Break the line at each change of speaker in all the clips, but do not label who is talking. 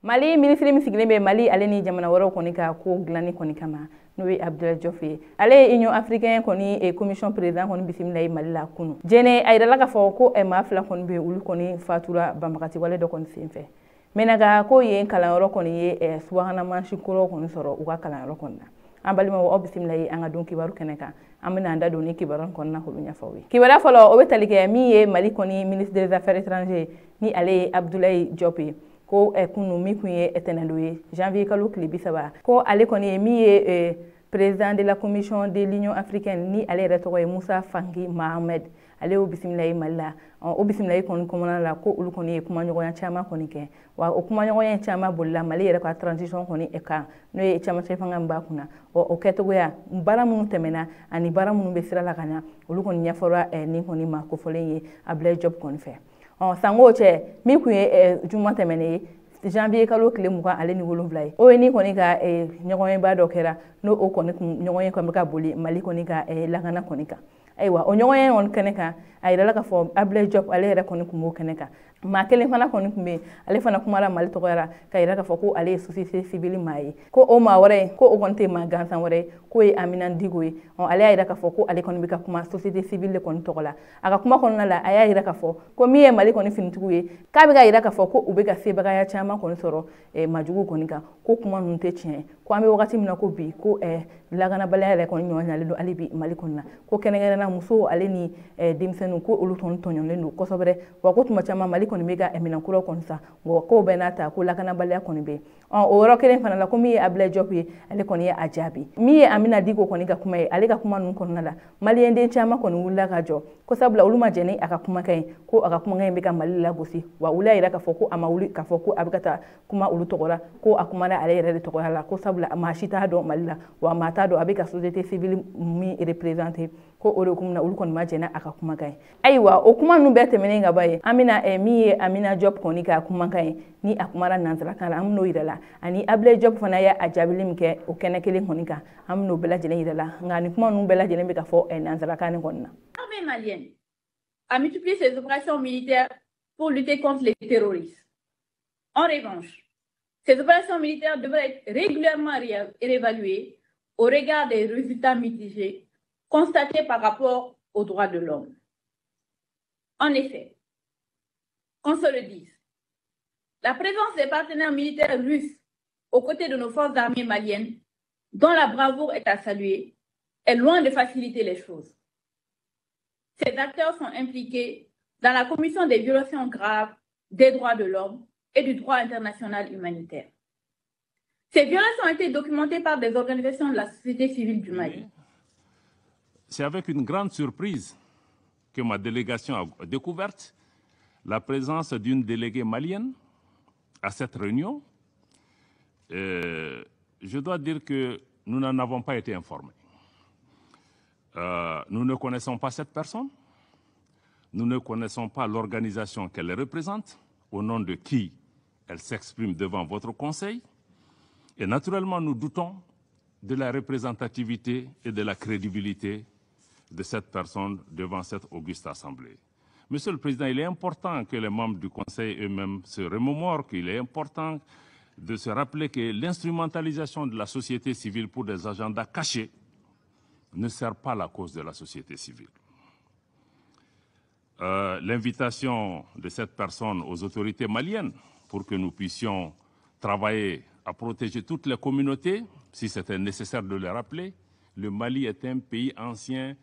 Mali ministre mi sigilen bɛ Mali ale ni jamana wɛrɛw kɔni ka ko dilanni kɔni kama n'o ye Abdoulaye Diop ye. Ale ye Union africaine kɔni commission président kɔni bisimila ye Mali la kunu. Jɛnɛ a yirala k'a fɔ ko maa fila kɔni bɛ olu kɔni fatura banbagati wale dɔ kɔni senfɛ. Mɛnaga ko yen kalanyɔrɔ kɔni ye subahana mansi kuraw kɔni sɔrɔ u ka kalanyɔrɔ kɔni na. An balimaw aw bisimila ye an ka don kibaru kɛnɛ kan. An bɛna an da don ni kibaru kɔnɔna k'olu ɲɛfɔ aw ye. Kibaru fɔlɔ o bɛ tali kɛ min ye Mali kɔni ministre des affaires étrangères ni ale ye Abdoulaye Diop ye. Ko kunu min kun ye tɛnɛndo ye janvier kalo tile 30 ko ale kɔni ye min ye président de la commission de l'union africaine ni ale yɛrɛ tɔgɔ ye Musa Faki Mahamed ale y'o bisimila ye Mali la o bisimila kɔni kɔnɔna la ko olu kɔni ye kumaɲɔgɔnya caman kɔni kɛ wa o kumaɲɔgɔnya caman bolila Mali yɛrɛ ka transition kɔni kan n'o ye camancɛ fanga min b'a kunna o kɛtogoya baara minnu tɛmɛna ani baara minnu bɛ sira la ka ɲa olu kɔni ɲɛfɔra nin kɔni ma kofɔlen ye Abdoulaye Diop kɔni fɛ sango cɛ min kun ye juma tɛmɛnen ye janvier kalo tile 20 ale ni 7 ye o ye ni kɔni ka ɲɔgɔnyeba dɔ kɛra n'o o kɔni ɲɔgɔnye kɔni bɛ ka boli Mali kɔni ka lakana kɔni kan ayiwa o ɲɔgɔnye kɔni kɛnɛ kan a yirala k'a fɔ Abdoulaye Diop ale yɛrɛ kɔni kun b'o kɛnɛ kan maa kelen fana kɔni kun bɛ ale fana kumara Mali tɔgɔyara ka yira k'a fɔ ko ale ye société civile maa ye ko o maa wɛrɛ ko o kɔni tɛ maa gansan wɛrɛ k'o ye Amina Diko ye ale y'a yira k'a fɔ ko ale kɔni bɛ ka kuma société civile de kɔni tɔgɔ la a ka kuma kɔnɔna la a y'a yira k'a fɔ ko min ye Mali kɔni finitigiw ye k'a bɛ ka yira k'a fɔ ko u bɛ ka sebagaya caman kɔni sɔrɔ majugu kɔni kan ko kuma ninnu tɛ tiɲɛ ko an bɛ wagati min na ko bi ko lakanabaliya yɛrɛ kɔni ɲɔgɔnyalen don hali bi Mali kɔni na ko kɛnɛkɛnɛna musow ale ni denmisɛnninw ko olu kɔni tɔɲɔlen don kosɛbɛ wa ko tuma caman Mali kɔni bɛ ka minɛnkuraw kɔni san wa ko bɛɛ n'a ta ko lakanabaliya kɔni bɛ o yɔrɔ kelen fana la ko min ye Abdoulaye Diop ye ale kɔni ye a jaabi min ye Amina Diko kɔni ka kuma ye ale ka kuma ninnu kɔnɔna la maliyɛnden caman kɔni wulila ka jɔ ko sabula olu ma jɛn ni a ka kumakan ye ko a ka kumakan in bɛ ka Mali lagosi wa olu y'a yira k'a fɔ ko a ma wuli k'a fɔ ko a bɛ ka taa kuma olu tɔgɔ la ko a kumana ale yɛrɛ de tɔgɔya la ko sabula maa si t'a dɔn Mali la wa maa t'a dɔn a bɛ ka société civile min représenter ko o de kun na olu kɔni ma jɛn a ka kumakan ye ayiwa o kuma ninnu bɛɛ tɛmɛnen ka ban ye an bɛna min ye Amina Diop kɔni ka kumakan ye ni a kumara nansarakan la an bɛn'o yira la ani Abdoulaye Diop fana ye a jaabili min kɛ o kɛnɛ kelen kɔni kan an bɛn'o bɛɛ lajɛlen yira la nka nin kuma ninnu bɛɛ lajɛlen bɛ ka fɔ nansarakan nin kɔni na.
L'armée malienne a multiplié ses opérations militaires pour lutter contre les terroristes. En revanche, ces opérations militaires devraient être régulièrement réévaluées au regard des résultats mitigés constatés par rapport aux droits de l'homme. En effet, qu'on se le dise, la présence des partenaires militaires russes aux côtés de nos forces armées maliennes, dont la bravoure est à saluer, est loin de faciliter les choses. Ces acteurs sont impliqués dans la commission des violations graves des droits de l'homme et du droit international humanitaire. Ces violations ont été documentées par des organisations de la société civile du Mali.
C'est avec une grande surprise que ma délégation a découvert la présence d'une déléguée malienne à cette réunion. Je dois dire que nous n'en avons pas été informés. Nous ne connaissons pas cette personne. Nous ne connaissons pas l'organisation qu'elle représente, au nom de qui elle s'exprime devant votre Conseil. Et naturellement, nous doutons de la représentativité et de la crédibilité de cette personne devant cette auguste Assemblée. Monsieur le Président, il est important que les membres du Conseil eux-mêmes se remémorent qu'il est important de se rappeler que l'instrumentalisation de la société civile pour des agendas cachés ne sert pas la cause de la société civile. L'invitation de cette personne aux autorités maliennes pour que nous puissions travailler à protéger toutes les communautés, si c'était nécessaire de le rappeler. Le Mali est un pays ancien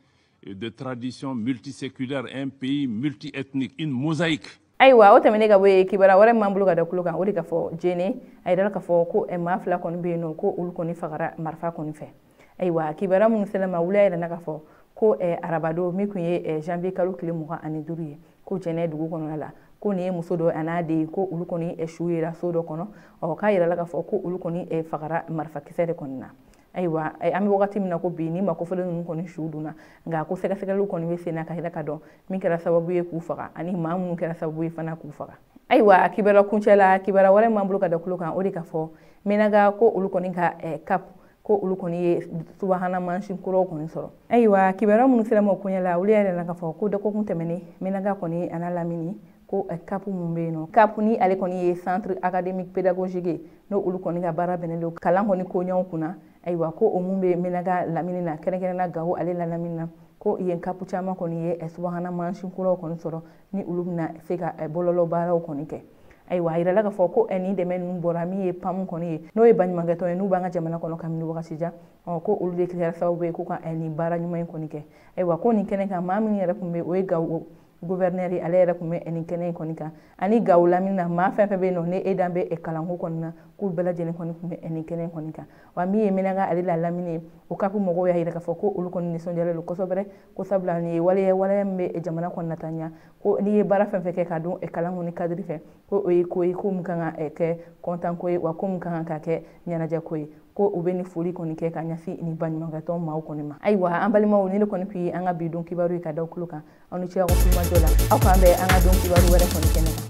de tradition multiséculaire, un pays multiethnique, une mosaïque.
Ayiwa o tɛmɛnen ka bɔ yen kibara wɛrɛ min b'an bolo ka da kulo kan o de ka fɔ Jɛnɛ a yirala k'a fɔ ko maa fila kɔni bɛ yen nɔ ko olu kɔni fagara marifa kɔni fɛ ayiwa kibara minnu sera ma wula yɛrɛ na k'a fɔ ko arabadon min kun ye janvier kalo tile 25 ye ko Jɛnɛ dugu kɔnɔna la ko nin ye muso dɔ a n'a den ko olu kɔni su yera so dɔ kɔnɔ k'a yirala k'a fɔ ko olu kɔni fagara marifakisɛ de kɔni na ayiwa an bɛ wagati min na ko bi ni makofɔlen ninnu kɔni su dunna nka ko sɛgɛsɛgɛliw kɔni bɛ sen na ka yira ka dɔn min kɛra sababu ye k'u faga ani maa minnu kɛra sababu ye fana k'u faga ayiwa kibara kuncɛ la kibara wɛrɛ min b'an bolo ka da kulo kan o de ka fɔ Minaga ko olu kɔni ka CAP ko olu kɔni ye subahana mansin kuraw kɔni sɔrɔ ayiwa kibara minnu sera ma o koɲɛ la olu yɛrɛ na ka fɔ ko dɔgɔkun tɛmɛnen Minaga kɔni ana Lamini ko CAP mun be no CAP ni ale kɔni ye centre académique pédagogique no olu kɔni ka baara bɛnnen don kalan kɔni koɲɛw kunna ayiwa ko o mun be Minaga lamini na kɛrɛnkɛrɛnna Gawo ale la lamini na ko yen CAP caman kɔni ye subahana mansin kuraw kɔni sɔrɔ ni olu bɛna se ka bɔlɔlɔ baaraw kɔni kɛ ayiwa a yirala k'a fɔ ko ni dɛmɛ ninnu bɔra min ye PAM kɔni ye n'o ye baɲumankɛtɔn ye n'u b'an ka jamana kɔnɔ kabini wagati jan ko olu de kɛra sababu ye ko ka nin baara ɲuman in kɔni kɛ ayiwa ko nin kɛnɛ kan maa min yɛrɛ tun bɛ o ye Gawo gouverneur ale yɛrɛ tun bɛ nin kɛnɛ in kɔni kan ani Gawo lamini na maa fɛn fɛn bɛ yen nɔ ni dan bɛ kalanko kɔni na k'u bɛɛ lajɛlen kɔni tun bɛ nin kɛnɛ in kɔni kan wa min ye Minaga ale la lamini ye o CAP mɔgɔw y'a yira k'a fɔ ko olu kɔni nisɔndiyalen don kosɛbɛ ko sabula nin ye waleya min bɛ jamana kɔni nata ɲa ko n'i ye baara fɛn fɛn kɛ ka don kalan kɔni kadiri fɛ ko o ye ko ye ko min kan ka kɛ kɔntan ko ye wa ko min kan ka kɛ ɲɛnajɛ ko ye ko u bɛ ni foli kɔni kɛ ka ɲɛsin ni baɲumankɛtɔn maaw kɔni ma ayiwa an balimaw ni ne kɔni tun ye an ka bi don kibaru ye ka da aw tulo kan aw ni ce aw ka kumajɔ la aw k'an bɛn an ka don kibaru wɛrɛ kɔni kɛnɛ kan